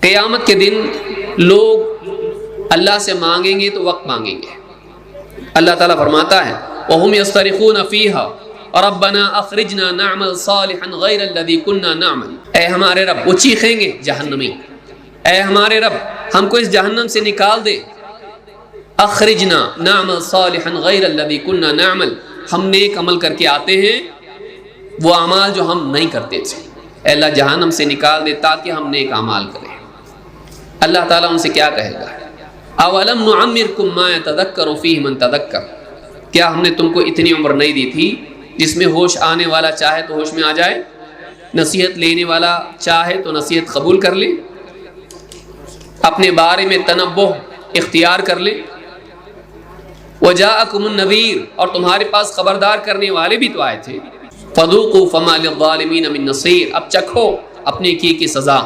क़यामत के दिन लोग अल्लाह से मांगेंगे तो वक्त मांगेंगे। अल्लाह ताला फरमाता है वहुम यस्तरिखून फीहा रब्बना अखरिजना नअमल सालिहन गैरल्लज़ी कुन्ना नअमल। ऐ हमारे रब, वो चीखेंगे जहन्नमी, ऐ हमारे रब हमको इस जहन्नम से निकाल दे। अखरिजना नअमल सालिहन गैरल्लज़ी कुन्ना नअमल, हम नेक अमल करके आते हैं वो अमाल जो हम नहीं करते थे। अल्लाह जहन्नम से निकाल दे ताकि हम नेक अमाल करें। अल्लाह ताला उनसे क्या कहेगा, अवलम नुअम्मिरकुम मा यतज़क्करु फ़ीहि मन तज़क्कर, क्या हमने तुमको इतनी उम्र नहीं दी थी जिसमें होश आने वाला चाहे तो होश में आ जाए, नसीहत लेने वाला चाहे तो नसीहत कबूल कर ले, अपने बारे में तनब्बुह इख्तियार कर ले। वजाअकुमुन नज़ीर, और तुम्हारे पास खबरदार करने वाले भी तो आए थे। फ़ज़ूक़ू फ़मा लिज़्ज़ालिमीन मिन नसीर, अब चखो अपने किए की सज़ा।